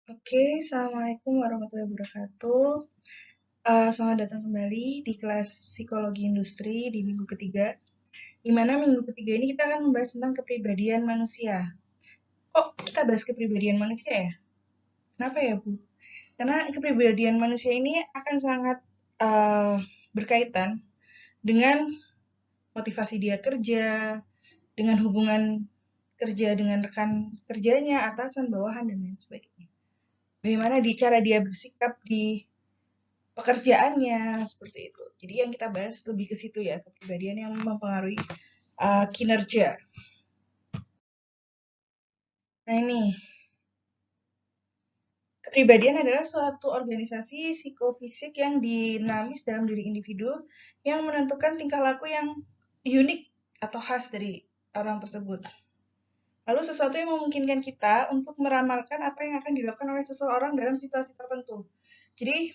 Oke, Assalamualaikum warahmatullahi wabarakatuh. Selamat datang kembali di kelas Psikologi Industri di minggu ketiga. Di mana minggu ketiga ini kita akan membahas tentang kepribadian manusia. Kok kita bahas kepribadian manusia ya? Kenapa ya, Bu? Karena kepribadian manusia ini akan sangat uh, berkaitan dengan motivasi dia kerja, dengan hubungan kerja dengan rekan kerjanya, atasan, bawahan, dan lain sebagainya. Bagaimana cara dia bersikap di pekerjaannya seperti itu. Jadi yang kita bahas lebih ke situ ya, kepribadian yang mempengaruhi kinerja. Nah ini, kepribadian adalah suatu organisasi psikofisik yang dinamis dalam diri individu yang menentukan tingkah laku yang unik atau khas dari orang tersebut. Lalu sesuatu yang memungkinkan kita untuk meramalkan apa yang akan dilakukan oleh seseorang dalam situasi tertentu. Jadi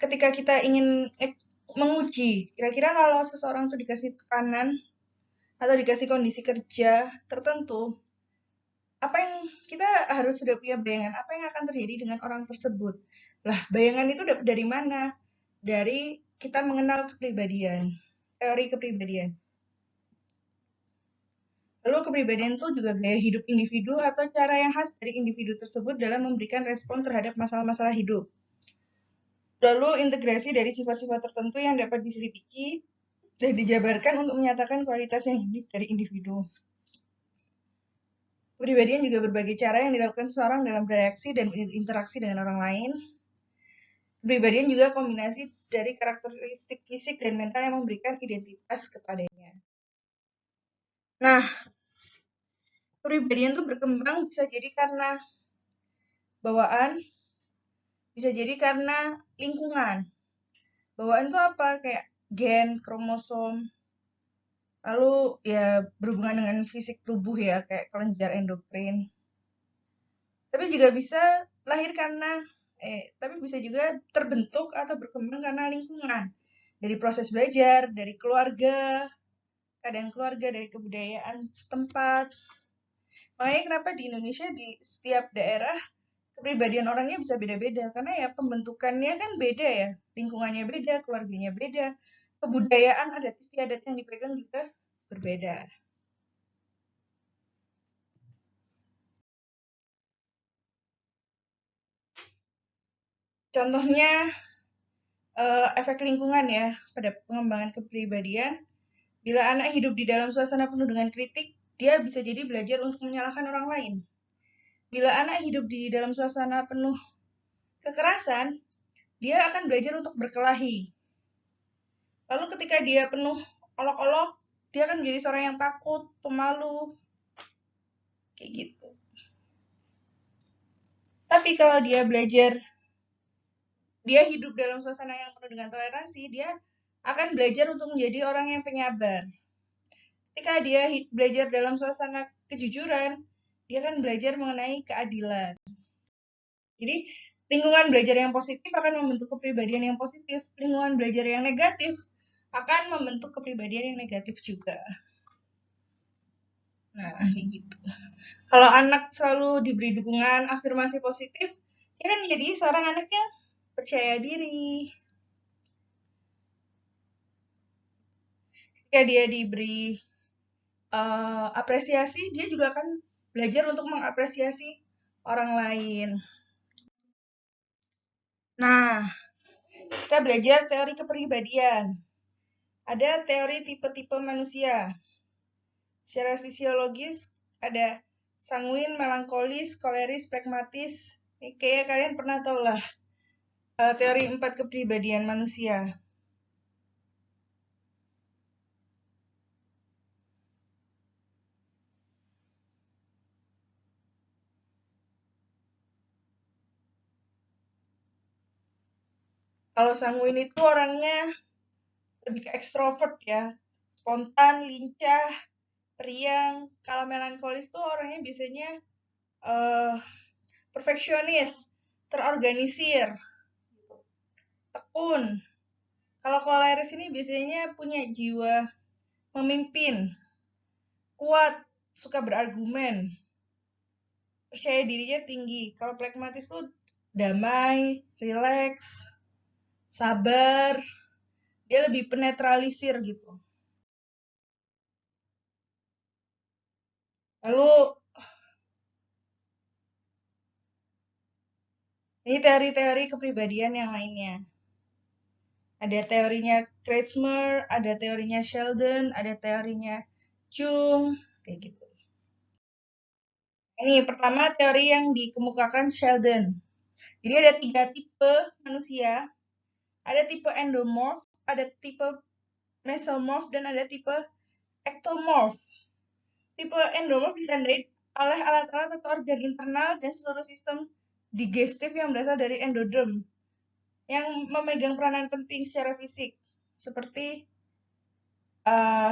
ketika kita ingin menguji, kira-kira kalau seseorang itu dikasih tekanan atau dikasih kondisi kerja tertentu, apa yang kita harus sudah punya bayangan apa yang akan terjadi dengan orang tersebut. Lah, bayangan itu dapat dari mana? Dari kita mengenal kepribadian, teori kepribadian. Lalu kepribadian itu juga gaya hidup individu atau cara yang khas dari individu tersebut dalam memberikan respon terhadap masalah-masalah hidup. Lalu integrasi dari sifat-sifat tertentu yang dapat diselidiki dan dijabarkan untuk menyatakan kualitas yang unik dari individu. Kepribadian juga berbagai cara yang dilakukan seseorang dalam bereaksi dan interaksi dengan orang lain. Kepribadian juga kombinasi dari karakteristik fisik dan mental yang memberikan identitas kepadanya. Nah, kepribadian itu berkembang bisa jadi karena bawaan, bisa jadi karena lingkungan. Bawaan itu apa? Kayak gen, kromosom, lalu ya berhubungan dengan fisik tubuh ya, kayak kelenjar endokrin. Tapi juga bisa lahir karena tapi bisa juga terbentuk atau berkembang karena lingkungan. Dari proses belajar, dari keluarga, keadaan keluarga, dari kebudayaan setempat. Makanya kenapa di Indonesia di setiap daerah kepribadian orangnya bisa beda-beda karena ya pembentukannya kan beda ya, lingkungannya beda, keluarganya beda, kebudayaan adat istiadat yang dipegang juga berbeda. Contohnya efek lingkungan ya pada pengembangan kepribadian. Bila anak hidup di dalam suasana penuh dengan kritik, dia bisa jadi belajar untuk menyalahkan orang lain. Bila anak hidup di dalam suasana penuh kekerasan, dia akan belajar untuk berkelahi. Lalu ketika dia penuh olok-olok, dia akan menjadi seorang yang takut, pemalu, kayak gitu. Tapi kalau dia belajar, dia hidup dalam suasana yang penuh dengan toleransi, dia akan belajar untuk menjadi orang yang penyabar. Ketika dia belajar dalam suasana kejujuran, dia akan belajar mengenai keadilan. Jadi, lingkungan belajar yang positif akan membentuk kepribadian yang positif. Lingkungan belajar yang negatif akan membentuk kepribadian yang negatif juga. Nah, kayak gitu. Kalau anak selalu diberi dukungan afirmasi positif, dia kan menjadi seorang anak yang percaya diri. Ketika dia diberi apresiasi, dia juga akan belajar untuk mengapresiasi orang lain. Nah, kita belajar teori kepribadian. Ada teori tipe-tipe manusia. Secara fisiologis ada sanguin, melankolis, koleris, pragmatis. Ini kayaknya kalian pernah tahu lah teori 4 kepribadian manusia. Kalau sanguin itu orangnya lebih ke ekstrovert ya, spontan, lincah, periang. Kalau melankolis tuh orangnya biasanya uh, perfeksionis, terorganisir, tekun. Kalau koleris ini biasanya punya jiwa memimpin, kuat, suka berargumen. percaya dirinya tinggi. Kalau pragmatis tuh damai, rileks, sabar, dia lebih penetralisir gitu. Lalu ini teori-teori kepribadian yang lainnya. Ada teorinya Kretschmer, ada teorinya Sheldon, ada teorinya Jung, kayak gitu. Ini pertama teori yang dikemukakan Sheldon. Jadi ada 3 tipe manusia. Ada tipe endomorph, ada tipe mesomorph, dan ada tipe ectomorph. Tipe endomorph ditandai oleh alat-alat atau organ internal dan seluruh sistem digestif yang berasal dari endoderm yang memegang peranan penting secara fisik, seperti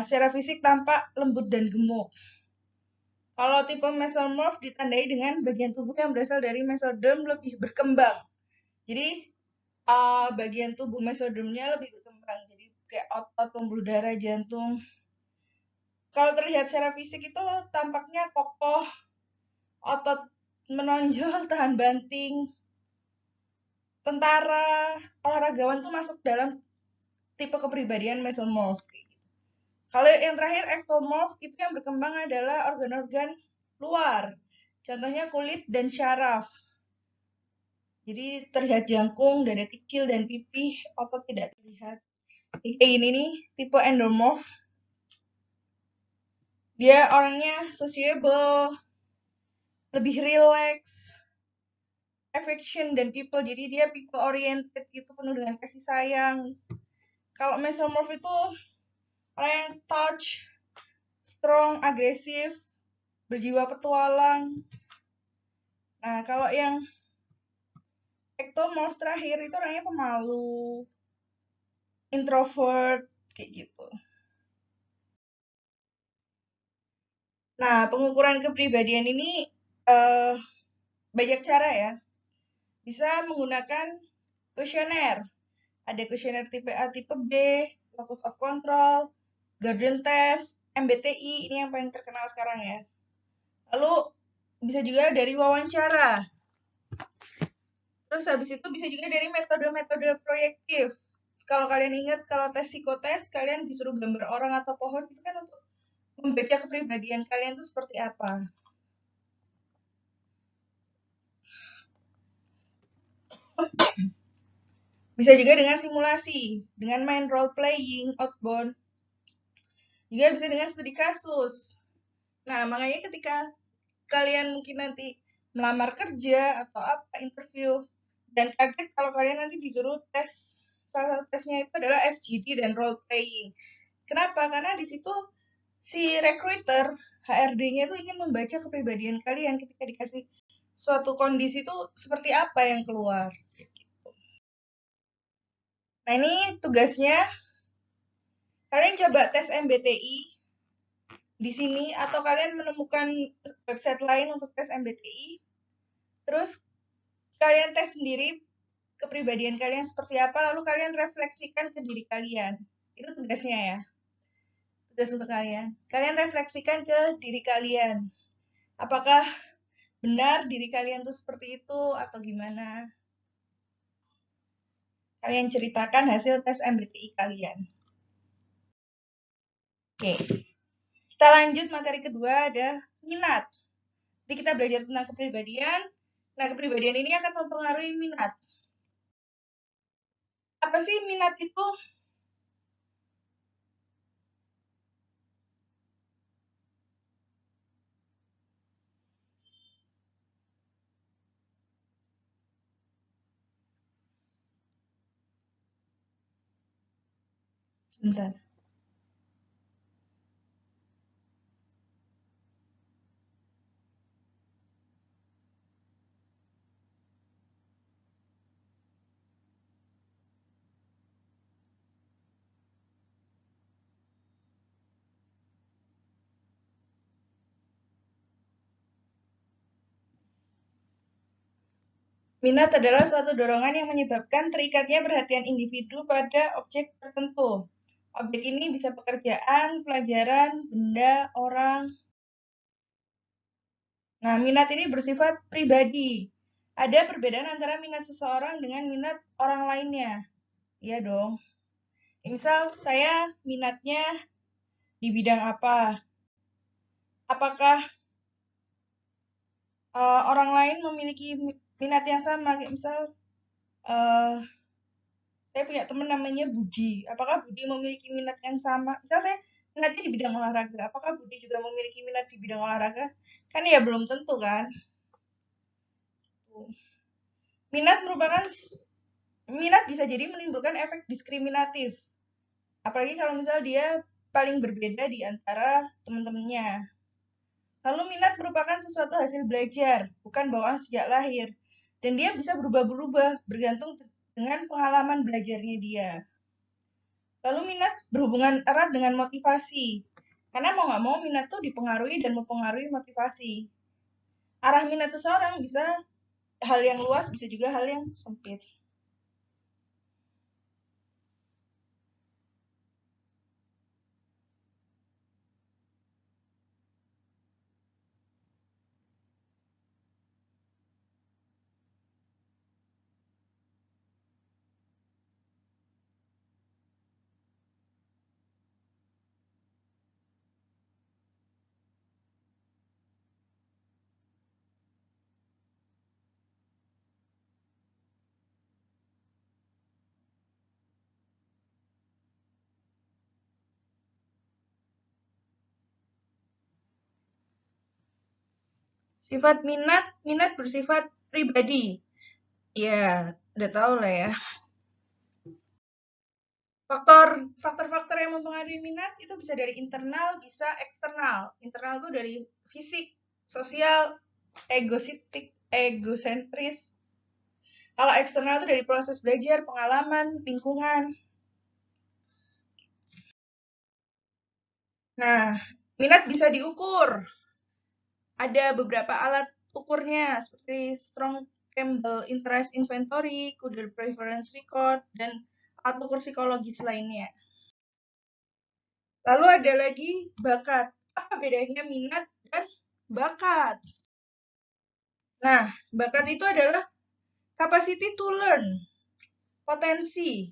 secara fisik tampak lembut dan gemuk. Kalau tipe mesomorph ditandai dengan bagian tubuh yang berasal dari mesoderm lebih berkembang. Jadi bagian tubuh mesodermnya lebih berkembang. Jadi kayak otot, pembuluh darah, jantung. Kalau terlihat secara fisik itu tampaknya kokoh, otot menonjol, tahan banting, tentara, olahragawan tuh masuk dalam tipe kepribadian mesomorph. Kalau yang terakhir ectomorph itu yang berkembang adalah organ-organ luar. Contohnya kulit dan syaraf. Jadi terlihat jangkung, dada kecil dan pipih, otot tidak terlihat. Kayak gini nih, tipe endomorph. Dia orangnya sociable, lebih relax, affection dan people. Jadi dia people oriented gitu, penuh dengan kasih sayang. Kalau mesomorph itu orang yang touch, strong, agresif, berjiwa petualang. Nah, kalau yang ectomorph terakhir itu orangnya pemalu, introvert, kayak gitu. Nah, pengukuran kepribadian ini uh, banyak cara ya. Bisa menggunakan kuesioner. Ada kuesioner tipe A, tipe B, locus of control, Gardner test, MBTI, ini yang paling terkenal sekarang ya. Lalu bisa juga dari wawancara. Terus habis itu bisa juga dari metode-metode proyektif. Kalau kalian ingat, kalau tes psikotes, kalian disuruh gambar orang atau pohon, itu kan untuk membaca kepribadian kalian itu seperti apa. Bisa juga dengan simulasi, dengan main role playing, outbound. Juga bisa dengan studi kasus. Nah, makanya ketika kalian mungkin nanti melamar kerja atau apa, interview, dan kaget kalau kalian nanti disuruh tes, salah satu tesnya itu adalah FGD dan role playing. Kenapa? Karena di situ si recruiter, HRD-nya itu ingin membaca kepribadian kalian ketika dikasih suatu kondisi itu seperti apa yang keluar. Nah, ini tugasnya kalian coba tes MBTI di sini atau kalian menemukan website lain untuk tes MBTI. Terus kalian tes sendiri kepribadian kalian seperti apa, lalu kalian refleksikan ke diri kalian. Itu tugasnya ya. Tugas untuk kalian. Kalian refleksikan ke diri kalian. Apakah benar diri kalian tuh seperti itu atau gimana? Kalian ceritakan hasil tes MBTI kalian. Oke. Kita lanjut materi kedua, ada minat. Jadi kita belajar tentang kepribadian. Nah, kepribadian ini akan mempengaruhi minat. Apa sih minat itu? Sebentar. Minat adalah suatu dorongan yang menyebabkan terikatnya perhatian individu pada objek tertentu. Objek ini bisa pekerjaan, pelajaran, benda, orang. Nah, minat ini bersifat pribadi. Ada perbedaan antara minat seseorang dengan minat orang lainnya. Iya dong. Misal saya minatnya di bidang apa? Apakah orang lain memiliki minat yang sama? Kayak misal eh, saya punya teman namanya Budi. Apakah Budi memiliki minat yang sama? Misal saya minatnya di bidang olahraga. Apakah Budi juga memiliki minat di bidang olahraga? Kan ya belum tentu kan. Minat merupakan minat bisa jadi menimbulkan efek diskriminatif. Apalagi kalau misal dia paling berbeda di antara teman-temannya. Lalu minat merupakan sesuatu hasil belajar, bukan bawaan sejak lahir. Dan dia bisa berubah-berubah bergantung dengan pengalaman belajarnya dia. Lalu minat berhubungan erat dengan motivasi. Karena mau nggak mau minat tuh dipengaruhi dan mempengaruhi motivasi. Arah minat seseorang bisa hal yang luas, bisa juga hal yang sempit. Sifat minat, minat bersifat pribadi. Ya, udah tahu lah ya. Faktor-faktor yang mempengaruhi minat itu bisa dari internal, bisa eksternal. Internal itu dari fisik, sosial, egosentris. Kalau eksternal itu dari proses belajar, pengalaman, lingkungan. Nah, minat bisa diukur. Ada beberapa alat ukurnya seperti Strong Campbell Interest Inventory, Kudel Preference Record, dan alat ukur psikologis lainnya. Lalu ada lagi bakat. Apa bedanya minat dan bakat? Nah, bakat itu adalah capacity to learn, potensi.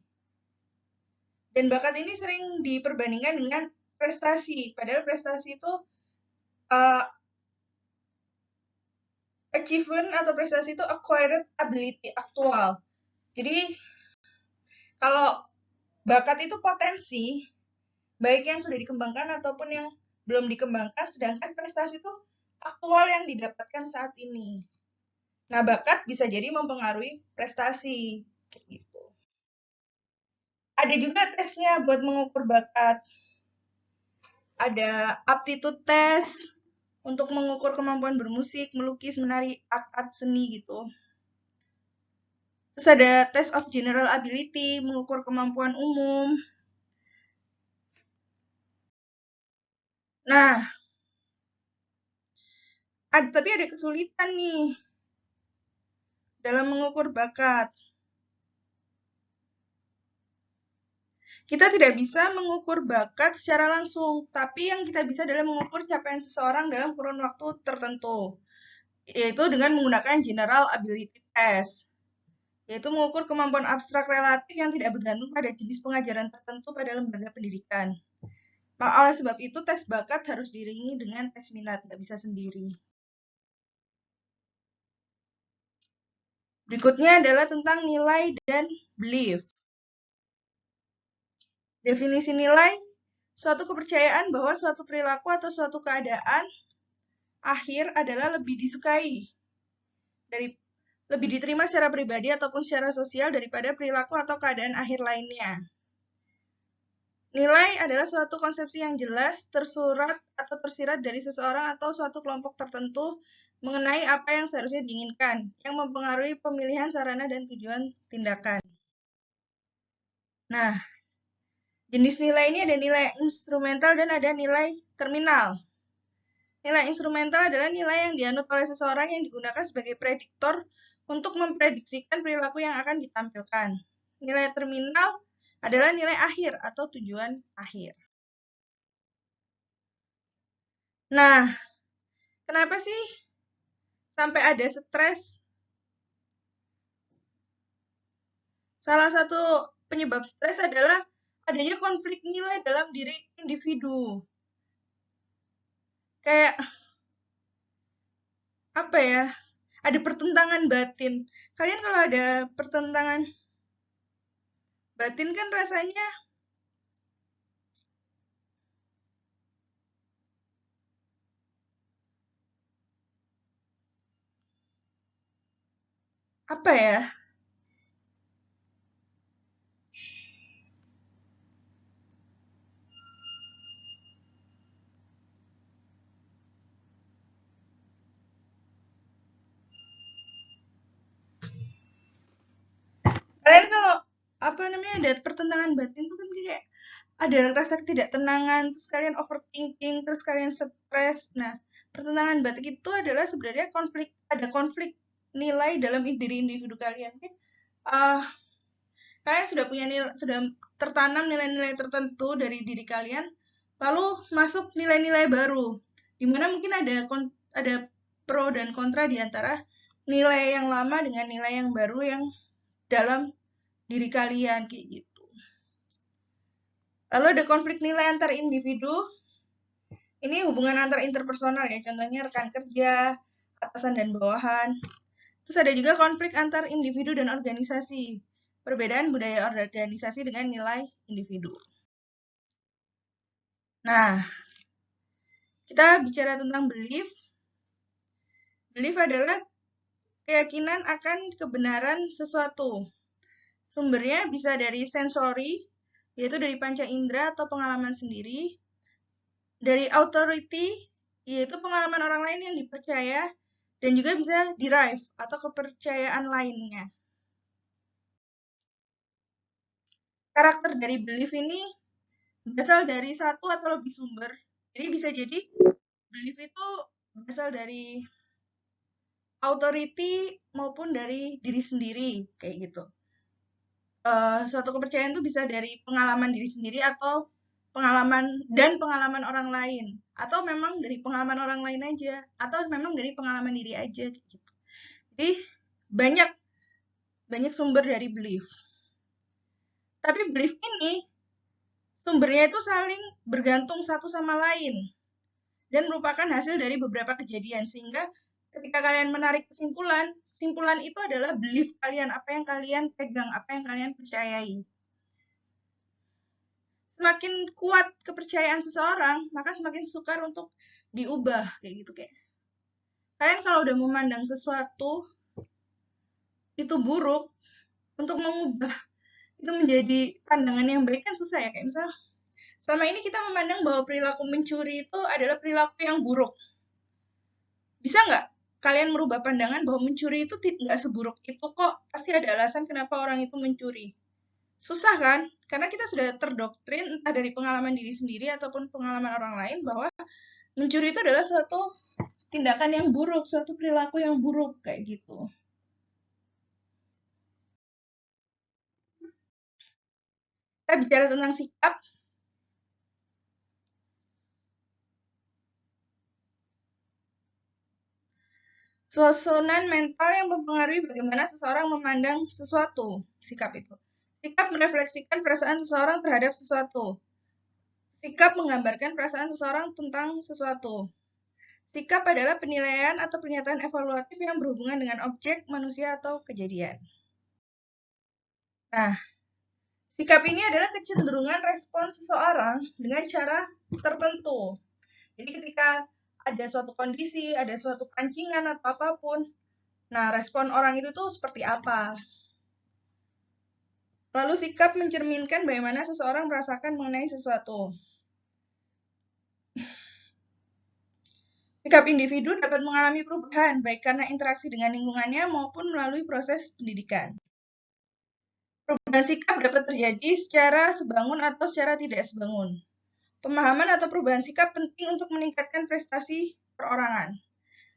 Dan bakat ini sering diperbandingkan dengan prestasi. Padahal prestasi itu uh, achievement atau prestasi itu acquired ability aktual. Jadi kalau bakat itu potensi, baik yang sudah dikembangkan ataupun yang belum dikembangkan, sedangkan prestasi itu aktual yang didapatkan saat ini. Nah, bakat bisa jadi mempengaruhi prestasi. Gitu. Ada juga tesnya buat mengukur bakat. Ada aptitude test untuk mengukur kemampuan bermusik, melukis, menari, art seni gitu. Terus ada test of general ability, mengukur kemampuan umum. Nah, tapi ada kesulitan nih dalam mengukur bakat. Kita tidak bisa mengukur bakat secara langsung, tapi yang kita bisa adalah mengukur capaian seseorang dalam kurun waktu tertentu, yaitu dengan menggunakan General Ability Test, yaitu mengukur kemampuan abstrak relatif yang tidak bergantung pada jenis pengajaran tertentu pada lembaga pendidikan. Nah, oleh sebab itu, tes bakat harus diiringi dengan tes minat, nggak bisa sendiri. Berikutnya adalah tentang nilai dan belief. Definisi nilai, suatu kepercayaan bahwa suatu perilaku atau suatu keadaan akhir adalah lebih disukai, lebih diterima secara pribadi ataupun secara sosial daripada perilaku atau keadaan akhir lainnya. Nilai adalah suatu konsepsi yang jelas, tersurat atau tersirat dari seseorang atau suatu kelompok tertentu mengenai apa yang seharusnya diinginkan, yang mempengaruhi pemilihan sarana dan tujuan tindakan. Nah, jenis nilai ini ada nilai instrumental dan ada nilai terminal. Nilai instrumental adalah nilai yang dianut oleh seseorang yang digunakan sebagai prediktor untuk memprediksikan perilaku yang akan ditampilkan. Nilai terminal adalah nilai akhir atau tujuan akhir. Nah, kenapa sih sampai ada stres. Salah satu penyebab stres adalah adanya konflik nilai dalam diri individu. Kayak apa ya? Ada pertentangan batin. Kalian kalau ada pertentangan batin kan rasanya apa ya? Kalian kalau apa namanya ada pertentangan batin tuh kan kayak ada rasa ketidaktenangan, terus kalian overthinking, terus kalian stres. Nah, pertentangan batin itu adalah sebenarnya ada konflik nilai dalam diri individu kalian. Uh, Kalian sudah punya sudah tertanam nilai-nilai tertentu dari diri kalian, lalu masuk nilai-nilai baru, di mana mungkin ada pro dan kontra di antara nilai yang lama dengan nilai yang baru yang dalam diri kalian kayak gitu. Lalu ada konflik nilai antar individu. Ini hubungan antar interpersonal ya, contohnya rekan kerja, atasan dan bawahan. Terus ada juga konflik antar individu dan organisasi. Perbedaan budaya organisasi dengan nilai individu. Nah, kita bicara tentang belief. Belief adalah keyakinan akan kebenaran sesuatu. Sumbernya bisa dari sensori, yaitu dari panca indera atau pengalaman sendiri. Dari authority, yaitu pengalaman orang lain yang dipercaya. Dan juga bisa derive atau kepercayaan lainnya. Karakter dari belief ini berasal dari satu atau lebih sumber. Jadi bisa jadi belief itu berasal dari authority maupun dari diri sendiri kayak gitu. Suatu kepercayaan itu bisa dari pengalaman diri sendiri atau pengalaman orang lain, atau memang dari pengalaman orang lain aja, atau memang dari pengalaman diri aja gitu. Jadi banyak sumber dari belief. Tapi belief ini sumbernya itu saling bergantung satu sama lain dan merupakan hasil dari beberapa kejadian, sehingga ketika kalian menarik kesimpulan itu adalah belief kalian, apa yang kalian pegang, apa yang kalian percayai. Semakin kuat kepercayaan seseorang, maka semakin sukar untuk diubah kayak gitu kayak. Kalian kalau udah memandang sesuatu itu buruk, untuk mengubah itu menjadi pandangan yang baik kan susah ya, kayak misalnya selama ini kita memandang bahwa perilaku mencuri itu adalah perilaku yang buruk. Bisa nggak kalian merubah pandangan bahwa mencuri itu tidak seburuk itu kok, pasti ada alasan kenapa orang itu mencuri. Susah kan? Karena kita sudah terdoktrin entah dari pengalaman diri sendiri ataupun pengalaman orang lain bahwa mencuri itu adalah suatu tindakan yang buruk, suatu perilaku yang buruk kayak gitu. Kita bicara tentang sikap. Susunan mental yang mempengaruhi bagaimana seseorang memandang sesuatu, sikap itu. Sikap merefleksikan perasaan seseorang terhadap sesuatu. Sikap menggambarkan perasaan seseorang tentang sesuatu. Sikap adalah penilaian atau pernyataan evaluatif yang berhubungan dengan objek, manusia, atau kejadian. Nah, sikap ini adalah kecenderungan respon seseorang dengan cara tertentu. Jadi ketika ada suatu kondisi, ada suatu pancingan atau apapun, nah respon orang itu tuh seperti apa. Lalu sikap mencerminkan bagaimana seseorang merasakan mengenai sesuatu. Sikap individu dapat mengalami perubahan, baik karena interaksi dengan lingkungannya maupun melalui proses pendidikan. Perubahan sikap dapat terjadi secara sebangun atau secara tidak sebangun. Pemahaman atau perubahan sikap penting untuk meningkatkan prestasi perorangan.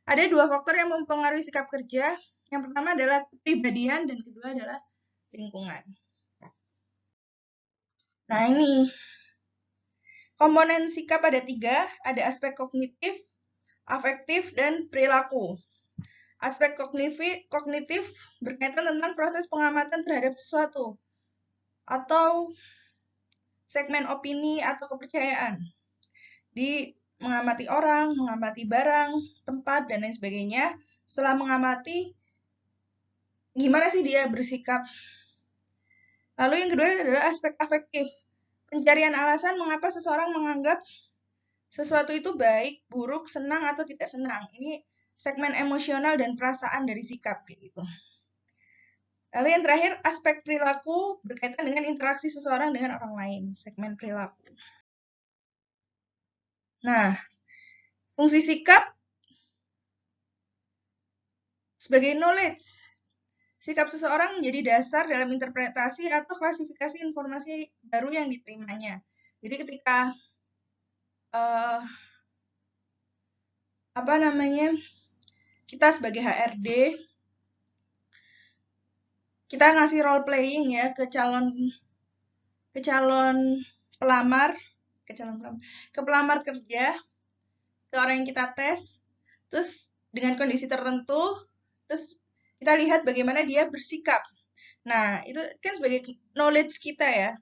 Ada dua faktor yang mempengaruhi sikap kerja. Yang pertama adalah kepribadian dan kedua adalah lingkungan. Nah ini, komponen sikap ada 3, ada aspek kognitif, afektif, dan perilaku. Aspek kognitif berkaitan tentang proses pengamatan terhadap sesuatu atau segmen opini atau kepercayaan di mengamati orang, mengamati barang, tempat, dan lain sebagainya. Setelah mengamati, gimana sih dia bersikap. Lalu yang kedua adalah aspek afektif. Pencarian alasan mengapa seseorang menganggap sesuatu itu baik, buruk, senang, atau tidak senang. Ini segmen emosional dan perasaan dari sikap gitu. Lalu yang terakhir, aspek perilaku berkaitan dengan interaksi seseorang dengan orang lain, segmen perilaku. Nah, fungsi sikap sebagai knowledge. Sikap seseorang menjadi dasar dalam interpretasi atau klasifikasi informasi baru yang diterimanya. Jadi ketika kita sebagai HRD, kita ngasih role playing ya ke pelamar kerja, ke orang yang kita tes, terus dengan kondisi tertentu, terus kita lihat bagaimana dia bersikap. Nah, itu kan sebagai knowledge kita ya,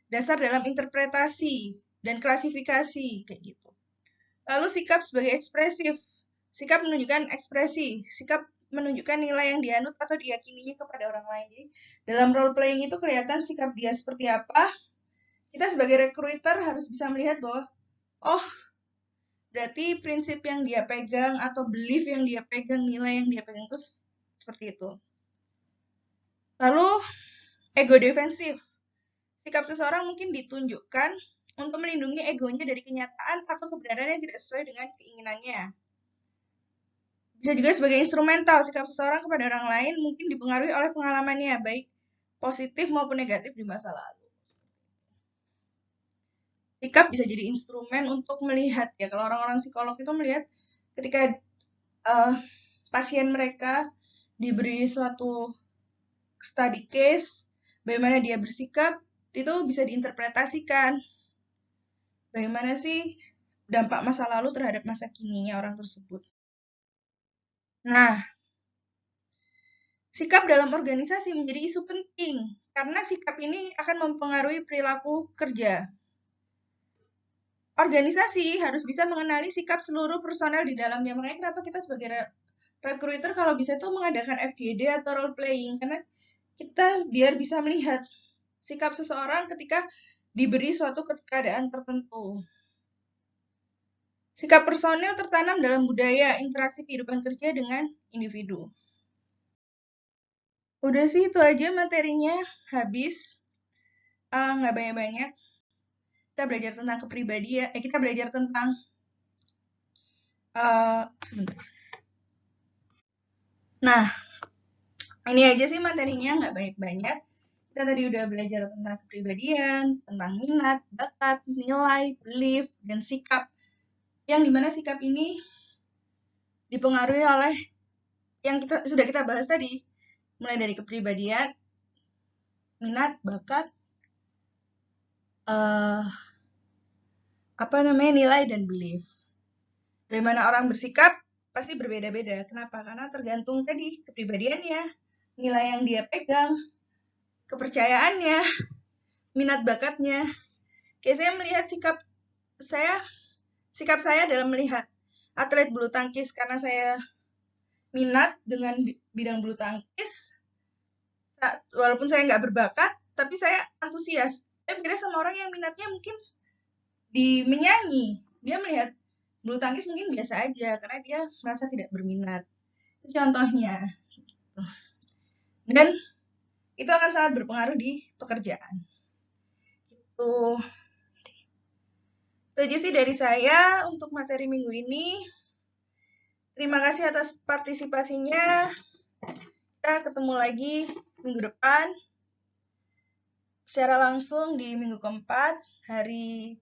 dasar dalam interpretasi dan klasifikasi kayak gitu. Lalu sikap sebagai ekspresif. Sikap menunjukkan ekspresi, sikap menunjukkan nilai yang dianut atau diyakininya kepada orang lain. Jadi, dalam role playing itu kelihatan sikap dia seperti apa. Kita sebagai recruiter harus bisa melihat bahwa, oh, berarti prinsip yang dia pegang atau belief yang dia pegang, nilai yang dia pegang itu seperti itu. Lalu, ego defensif. Sikap seseorang mungkin ditunjukkan untuk melindungi egonya dari kenyataan atau kebenaran yang tidak sesuai dengan keinginannya. Bisa juga sebagai instrumental, sikap seseorang kepada orang lain mungkin dipengaruhi oleh pengalamannya, baik positif maupun negatif di masa lalu. Sikap bisa jadi instrumen untuk melihat, ya kalau orang-orang psikolog itu melihat ketika pasien mereka diberi suatu study case, bagaimana dia bersikap, itu bisa diinterpretasikan. Bagaimana sih dampak masa lalu terhadap masa kininya orang tersebut. Nah, sikap dalam organisasi menjadi isu penting karena sikap ini akan mempengaruhi perilaku kerja. Organisasi harus bisa mengenali sikap seluruh personel di dalamnya. Makanya kenapa kita sebagai recruiter kalau bisa tuh mengadakan FGD atau role playing, karena kita biar bisa melihat sikap seseorang ketika diberi suatu keadaan tertentu. Sikap personil tertanam dalam budaya interaksi kehidupan kerja dengan individu. Udah sih itu aja materinya, habis. Nggak banyak-banyak. Kita belajar tentang kepribadian, kita belajar tentang sebentar. Nah, ini aja sih materinya, nggak banyak-banyak. Kita tadi udah belajar tentang kepribadian, tentang minat, bakat, nilai, belief, dan sikap. Yang dimana sikap ini dipengaruhi oleh yang sudah kita bahas tadi, mulai dari kepribadian, minat, bakat, nilai dan belief. Bagaimana orang bersikap pasti berbeda-beda. Kenapa? Karena tergantung tadi kepribadiannya, nilai yang dia pegang, kepercayaannya, minat bakatnya. Kayak saya melihat sikap saya dalam melihat atlet bulu tangkis karena saya minat dengan bidang bulu tangkis. Walaupun saya nggak berbakat, tapi saya antusias. Saya beda sama orang yang minatnya mungkin di menyanyi. Dia melihat bulu tangkis mungkin biasa aja karena dia merasa tidak berminat. Itu contohnya. Dan itu akan sangat berpengaruh di pekerjaan. Itu aja sih dari saya untuk materi minggu ini. Terima kasih atas partisipasinya. Kita ketemu lagi minggu depan secara langsung di minggu keempat, hari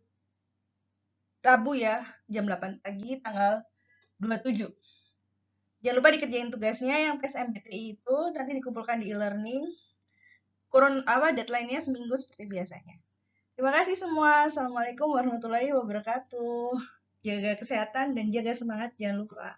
Rabu ya, jam 8 pagi, tanggal 27. Jangan lupa dikerjain tugasnya yang tes MBTI itu, nanti dikumpulkan di e-learning. Deadline-nya seminggu seperti biasanya. Terima kasih semua. Assalamualaikum warahmatullahi wabarakatuh. Jaga kesehatan dan jaga semangat, jangan lupa.